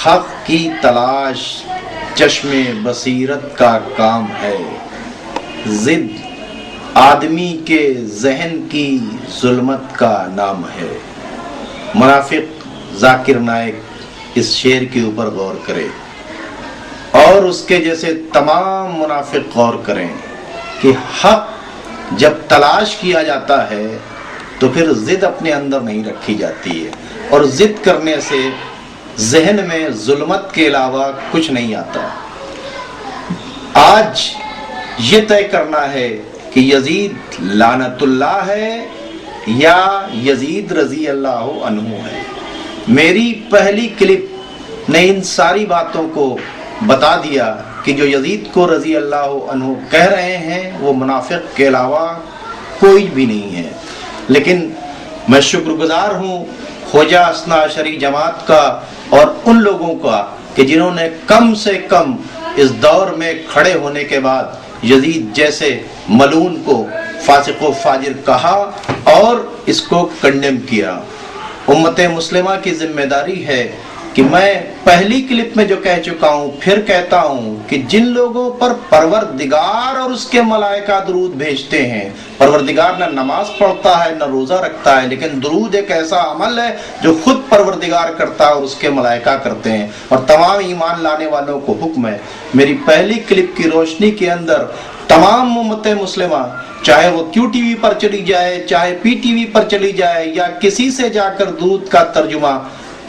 حق کی تلاش چشم بصیرت کا کام ہے، ضد آدمی کے ذہن کی ظلمت کا نام ہے۔ منافق ذاکر نائک اس شعر کے اوپر غور کرے اور اس کے جیسے تمام منافق غور کریں کہ حق جب تلاش کیا جاتا ہے تو پھر ضد اپنے اندر نہیں رکھی جاتی ہے، اور ضد کرنے سے ذہن میں ظلمت کے علاوہ کچھ نہیں آتا۔ آج یہ طے کرنا ہے کہ یزید لعنت اللہ ہے یا یزید رضی اللہ عنہ ہے۔ میری پہلی کلپ نے ان ساری باتوں کو بتا دیا کہ جو یزید کو رضی اللہ عنہ کہہ رہے ہیں وہ منافق کے علاوہ کوئی بھی نہیں ہے۔ لیکن میں شکر گزار ہوں خواجہ اثنا عشری جماعت کا اور ان لوگوں کا کہ جنہوں نے کم سے کم اس دور میں کھڑے ہونے کے بعد یزید جیسے ملعون کو فاسق و فاجر کہا اور اس کو کنڈیم کیا۔ امت مسلمہ کی ذمہ داری ہے کہ میں پہلی کلپ میں جو کہہ چکا ہوں پھر کہتا ہوں کہ جن لوگوں پر پروردگار اور اس کے ملائکہ درود بھیجتے ہیں، پروردگار نہ نماز پڑھتا ہے نہ روزہ رکھتا ہے، لیکن درود ایک ایسا عمل ہے جو خود پروردگار کرتا ہے اور اس کے ملائکہ کرتے ہیں، اور تمام ایمان لانے والوں کو حکم ہے۔ میری پہلی کلپ کی روشنی کے اندر تمام امت مسلمہ، چاہے وہ کیو ٹی وی پر چلی جائے، چاہے پی ٹی وی پر چلی جائے، یا کسی سے جا کر درود کا ترجمہ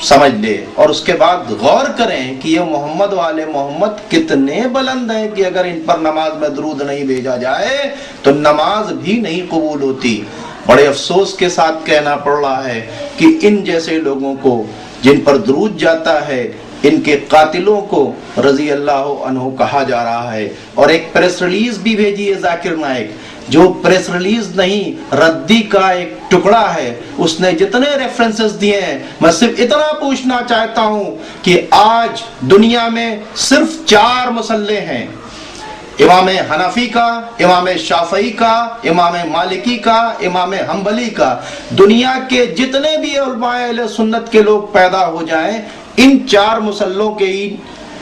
سمجھ لے اور اس کے بعد غور کریں کہ یہ محمد والے محمد کتنے بلند ہیں کہ اگر ان پر نماز میں درود نہیں بھیجا جائے تو نماز بھی نہیں قبول ہوتی۔ بڑے افسوس کے ساتھ کہنا پڑ رہا ہے کہ ان جیسے لوگوں کو جن پر درود جاتا ہے ان کے قاتلوں کو رضی اللہ عنہ کہا جا رہا ہے۔ اور ایک پریس ریلیز بھی بھیجی ہے ذاکر نائک، جو پریس ریلیز نہیں ردی کا ایک ٹکڑا ہے، اس نے جتنے ریفرنسز دیے ہیں، میں صرف اتنا پوچھنا چاہتا ہوں کہ آج دنیا میں صرف 4 مسلح ہیں، امام حنفی کا، امام شافعی کا، امام مالکی کا، امام حنبلی کا۔ دنیا کے جتنے بھی علماء اہل سنت کے لوگ پیدا ہو جائیں، ان 4 مسلوں کے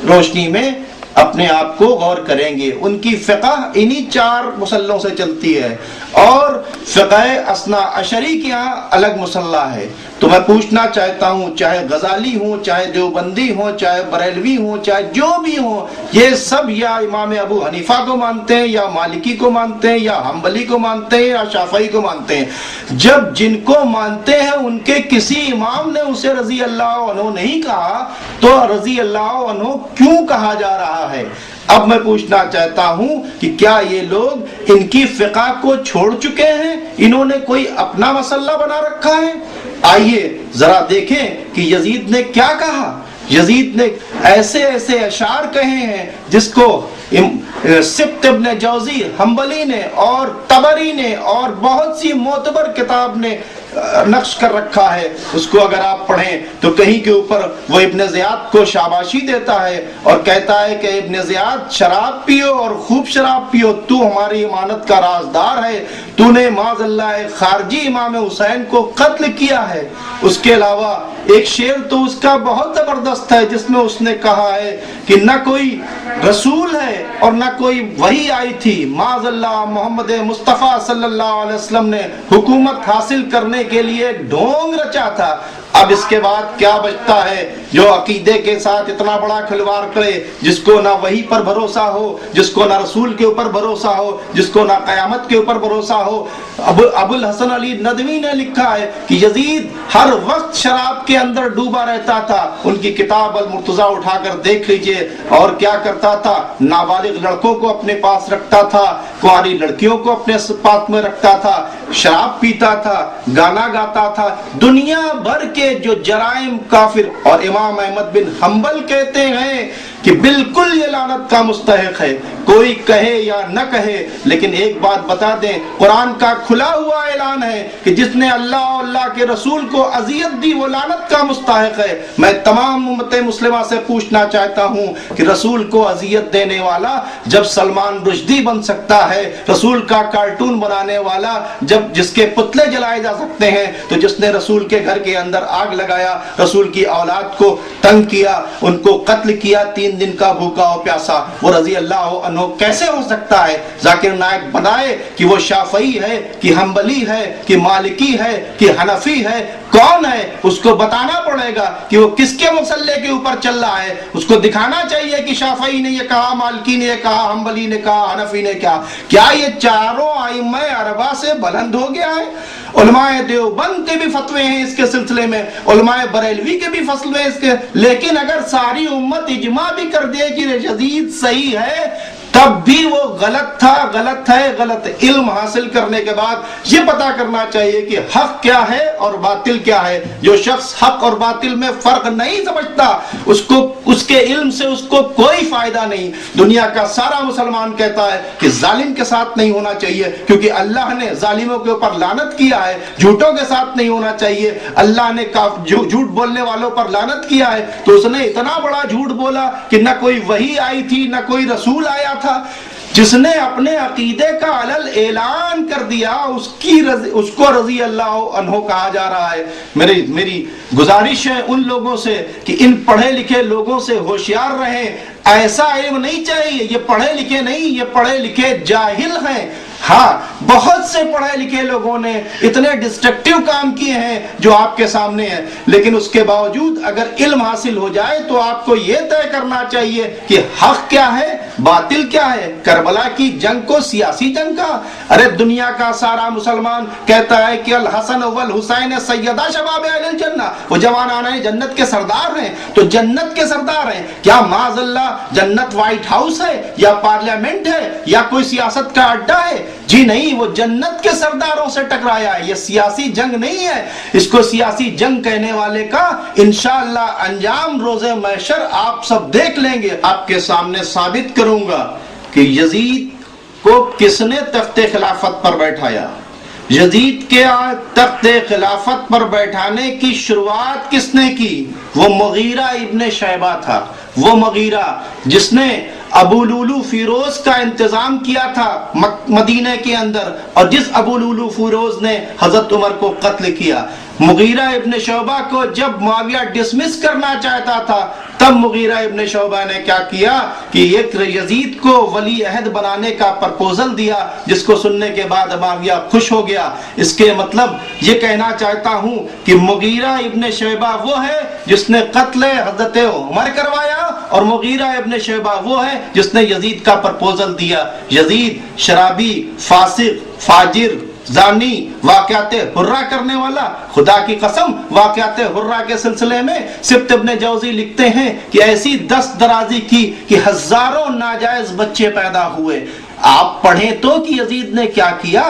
روشنی میں اپنے آپ کو غور کریں گے۔ ان کی فقہ انہی 4 مسلوں سے چلتی ہے، اور فقہ اثنا عشری کے یہاں الگ مسلح ہے۔ تو میں پوچھنا چاہتا ہوں، چاہے غزالی ہوں، چاہے دیوبندی ہوں، چاہے بریلوی ہوں، چاہے جو بھی ہوں، یہ سب یا امام ابو حنیفہ کو مانتے ہیں، یا مالکی کو مانتے ہیں، یا حنبلی کو مانتے ہیں، یا شافعی کو مانتے ہیں۔ جب جن کو مانتے ہیں ان کے کسی امام نے اسے رضی اللہ عنہ نہیں کہا تو رضی اللہ عنہ کیوں کہا جا رہا ہے؟ اب میں پوچھنا چاہتا ہوں کہ کیا یہ لوگ ان کی فقہ کو چھوڑ چکے ہیں؟ انہوں نے کوئی اپنا مسئلہ بنا رکھا ہے؟ آئیے ذرا دیکھیں کہ یزید نے کیا کہا۔ یزید نے ایسے ایسے اشعار کہے ہیں جس کو سبت ابن جوزی حنبلی نے اور طبری نے اور بہت سی معتبر کتاب نے نقش کر رکھا ہے۔ اس کو اگر آپ پڑھیں تو کہیں کے اوپر وہ ابن زیاد کو شاباشی دیتا ہے اور کہتا ہے کہ ابن زیاد شراب پیو اور خوب شراب پیو، تو ہماری امانت کا رازدار ہے، تو نے معاذ اللہ خارجی امام حسین کو قتل کیا ہے۔ اس کے علاوہ ایک شعر تو اس کا بہت زبردست ہے جس میں اس نے کہا ہے کہ نہ کوئی رسول ہے اور نہ کوئی وحی آئی تھی، معاذ اللہ محمد مصطفیٰ صلی اللہ علیہ وسلم نے حکومت حاصل کرنے کے لیے ڈھونگ رچا تھا۔ اب اس کے بعد کیا بچتا ہے جو عقیدے کے ساتھ اتنا بڑا کھلواڑ کرے، جس کو نہ وحی پر بھروسہ ہو، جس کو نہ رسول کے اوپر بھروسہ ہو، جس کو نہ قیامت کے اوپر بھروسہ ہو۔ ابو الحسن علی ندوی نے لکھا ہے کہ یزید ہر وقت شراب کے اندر ڈوبا رہتا تھا۔ ان کی کتاب المرتضیٰ اٹھا کر دیکھ لیجئے، اور کیا کرتا تھا، نابالغ لڑکوں کو اپنے پاس رکھتا تھا، کنواری لڑکیوں کو اپنے پاس میں رکھتا تھا، شراب پیتا تھا، گانا گاتا تھا، دنیا بھر کے جو جرائم کافر۔ اور امام احمد بن حنبل کہتے ہیں کہ بالکل یہ لعنت کا مستحق ہے۔ کوئی کہے یا نہ کہے، لیکن ایک بات بتا دیں، قرآن کا کھلا ہوا اعلان ہے کہ جس نے اللہ اور اللہ کے رسول کو اذیت دی وہ لعنت کا مستحق ہے۔ میں تمام امت مسلمہ سے پوچھنا چاہتا ہوں کہ رسول کو اذیت دینے والا جب سلمان رشدی بن سکتا ہے، رسول کا کارٹون بنانے والا جب جس کے پتلے جلائے جا سکتے ہیں، تو جس نے رسول کے گھر کے اندر آگ لگایا، رسول کی اولاد کو تنگ کیا، ان کو قتل کیا 3 دن کا بھوکا اور پیاسا، وہ رضی اللہ عنہ کیسے ہو سکتا ہے؟ ذاکر نائک بتائے کہ وہ شافعی ہے کہ حنبلی ہے کہ مالکی ہے کہ حنفی ہے، کون ہے؟ اس کو بتانا پڑے گا کہ وہ کس کے مسلح کے اوپر چل رہا ہے۔ اس کو دکھانا چاہیے کہ شافعی نے یہ کہا، مالکی نے یہ کہا، حنبلی نے کہا، حنفی نے کیا یہ چاروں ائمہ اربعہ سے بلند ہو گیا ہے؟ علماء دیوبند کے بھی فتوے ہیں اس کے سلسلے میں، علماء بریلوی کے بھی فتوے ہیں اس کے، لیکن اگر ساری امت اجماع بھی کر دے کہ یزید صحیح ہے تب بھی وہ غلط تھا، غلط ہے، غلط۔ علم حاصل کرنے کے بعد یہ پتا کرنا چاہیے کہ حق کیا ہے اور باطل کیا ہے۔ جو شخص حق اور باطل میں فرق نہیں سمجھتا اس کے علم سے اس کو کوئی فائدہ نہیں۔ دنیا کا سارا مسلمان کہتا ہے کہ ظالم کے ساتھ نہیں ہونا چاہیے کیونکہ اللہ نے ظالموں کے اوپر لعنت کیا ہے، جھوٹوں کے ساتھ نہیں ہونا چاہیے، اللہ نے جھوٹ بولنے والوں پر لعنت کیا ہے، تو اس نے اتنا بڑا جھوٹ بولا کہ نہ کوئی وحی آئی تھی نہ کوئی رسول آیا تھا۔ جس نے اپنے عقیدے کا علل اعلان کر دیا اس کو رضی اللہ عنہ کہا جا رہا ہے۔ میری گزارش ہے ان لوگوں سے کہ ان پڑھے لکھے لوگوں سے ہوشیار رہیں۔ ایسا علم نہیں چاہیے، یہ پڑھے لکھے نہیں، یہ پڑھے لکھے جاہل ہیں۔ ہاں، بہت سے پڑھے لکھے لوگوں نے اتنے ڈسٹرکٹیو کام کیے ہیں جو آپ کے سامنے ہیں، لیکن اس کے باوجود اگر علم حاصل ہو جائے تو آپ کو یہ طے کرنا چاہیے کہ حق کیا ہے، باطل کیا ہے۔ کربلا کی جنگ کو سیاسی جنگ کا، ارے دنیا کا سارا مسلمان کہتا ہے کہ الحسن والحسین سیدہ شباب اہل الجنہ، وہ جوانان جنت کے سردار ہیں، تو جنت کے سردار ہیں، کیا معاذ اللہ جنت وائٹ ہاؤس ہے یا پارلیمنٹ ہے یا کوئی سیاست کا اڈا ہے؟ جی نہیں، وہ جنت کے سرداروں سے ٹکرایا ہے۔ یہ سیاسی جنگ نہیں ہے، اس کو سیاسی جنگ کہنے والے کا انشاءاللہ انجام روز محشر آپ سب دیکھ لیں گے۔ آپ کے سامنے ثابت کروں گا کہ یزید کو کس نے تخت خلافت پر بیٹھایا۔ یزید کے تخت خلافت پر بیٹھانے کی شروعات کس نے کی؟ وہ مغیرہ ابن شیبہ تھا، وہ مغیرہ جس نے ابو لولو فیروز کا انتظام کیا تھا مدینہ کے اندر، اور جس ابو لولو فیروز نے حضرت عمر کو قتل کیا۔ مغیرہ ابن شعبہ کو جب معاویہ ڈسمس کرنا چاہتا تھا تب مغیرہ ابن شعبہ نے کیا کیا کہ ایک یزید کو ولی عہد بنانے کا پرپوزل دیا، جس کو سننے کے بعد معاویہ خوش ہو گیا۔ اس کے مطلب یہ کہنا چاہتا ہوں کہ مغیرہ ابن شعبہ وہ ہے جس نے قتل حضرت عمر کروایا، اور مغیرہ ابن شعبہ وہ ہے جس نے یزید کا پرپوزل دیا۔ یزید شرابی، فاسق، فاجر، زانی، واقعات حرہ کرنے والا، خدا کی قسم واقعات حرہ کے سلسلے میں سبت ابن جوزی لکھتے ہیں کہ ایسی دست درازی کی کہ ہزاروں ناجائز بچے پیدا ہوئے۔ آپ پڑھیں تو کہ یزید نے کیا کیا۔